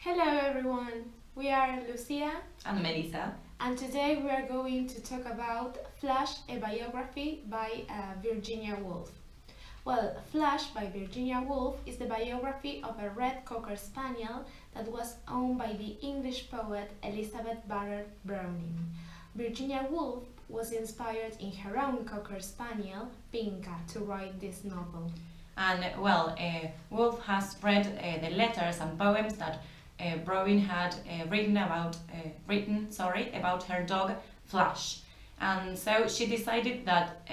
Hello everyone, we are Lucia and Melissa. and today we are going to talk about Flash, a biography by Virginia Woolf. Well, Flash by Virginia Woolf is the biography of a red Cocker Spaniel that was owned by the English poet Elizabeth Barrett Browning. Virginia Woolf was inspired in her own Cocker Spaniel, Pinka, to write this novel. And Woolf has read the letters and poems that Browning had written about her dog Flash, and so she decided that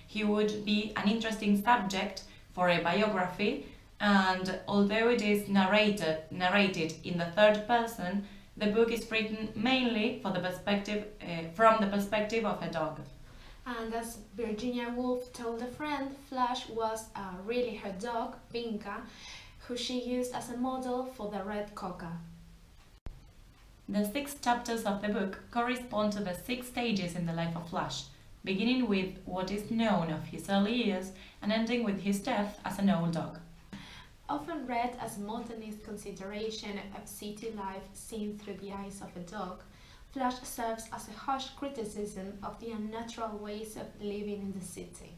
he would be an interesting subject for a biography. And although it is narrated in the third person, the book is written mainly from the perspective of a dog. And as Virginia Woolf told a friend, Flash was really her dog, Pinka, who she used as a model for the red cocker. The 6 chapters of the book correspond to the 6 stages in the life of Flash, beginning with what is known of his early years and ending with his death as an old dog. Often read as a modernist consideration of city life seen through the eyes of a dog, Flash serves as a harsh criticism of the unnatural ways of living in the city.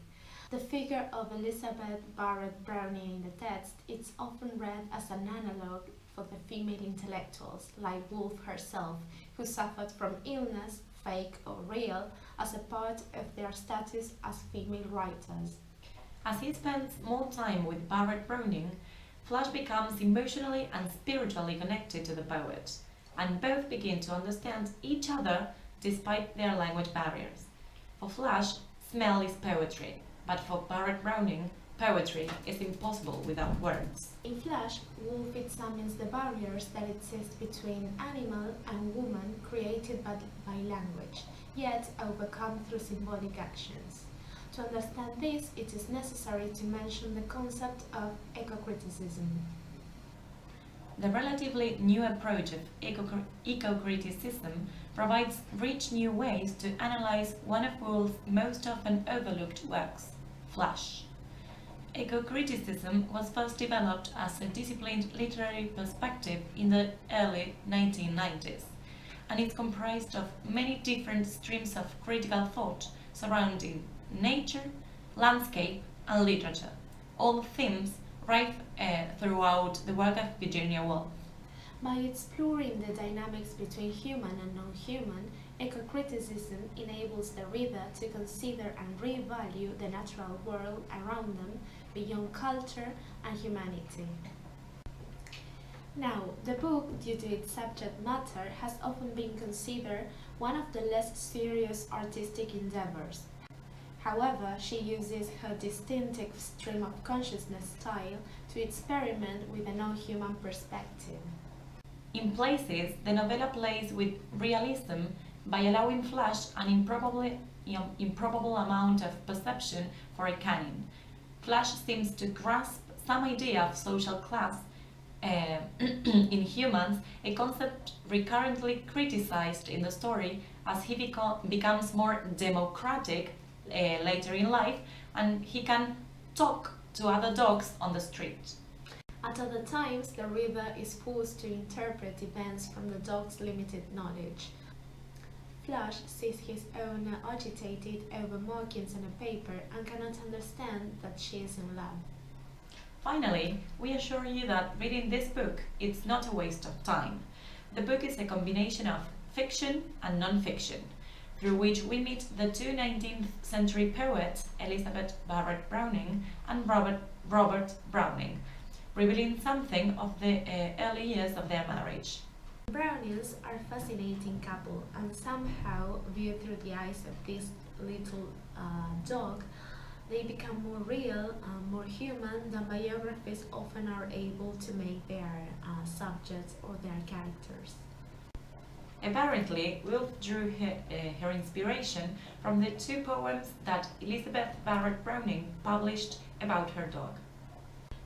The figure of Elizabeth Barrett Browning in the text is often read as an analogue for the female intellectuals, like Woolf herself, who suffered from illness, fake or real, as a part of their status as female writers. As he spends more time with Barrett Browning, Flash becomes emotionally and spiritually connected to the poet, and both begin to understand each other despite their language barriers. For Flash, smell is poetry, but for Barrett Browning, poetry is impossible without words. In Flash, Woolf examines the barriers that exist between animal and woman created by language, yet overcome through symbolic actions. To understand this, it is necessary to mention the concept of eco-criticism. The relatively new approach of eco-criticism provides rich new ways to analyze one of Woolf's most often overlooked works, Flash. Eco-criticism was first developed as a disciplined literary perspective in the early 1990s, and is comprised of many different streams of critical thought surrounding nature, landscape, and literature, all themes rife throughout the work of Virginia Woolf. By exploring the dynamics between human and non-human, eco-criticism enables the reader to consider and revalue the natural world around them beyond culture and humanity. Now, the book, due to its subject matter, has often been considered one of the less serious artistic endeavors. However, she uses her distinctive stream of consciousness style to experiment with a non-human perspective. In places, the novella plays with realism by allowing Flash an improbable amount of perception for a canon. Flash seems to grasp some idea of social class in humans, a concept recurrently criticized in the story as he becomes more democratic later in life, and he can talk to other dogs on the street. At other times, the reader is forced to interpret events from the dog's limited knowledge. Flash sees his owner agitated over markings on a paper and cannot understand that she is in love. Finally, we assure you that reading this book is not a waste of time. The book is a combination of fiction and non-fiction, through which we meet the 2 19th century poets, Elizabeth Barrett Browning and Robert Browning, revealing something of the early years of their marriage. Brownings are a fascinating couple, and somehow, viewed through the eyes of this little dog, they become more real, more human than biographies often are able to make their subjects or their characters. Apparently, Woolf drew her inspiration from the 2 poems that Elizabeth Barrett Browning published about her dog.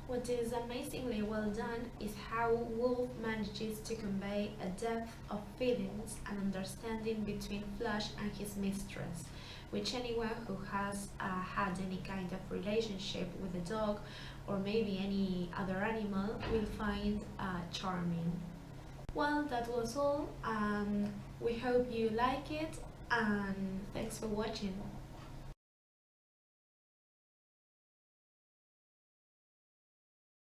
What is amazingly well done is how Woolf manages to convey a depth of feelings and understanding between Flash and his mistress, which anyone who has had any kind of relationship with a dog or maybe any other animal will find charming. Well, that was all. We hope you like it, and thanks for watching.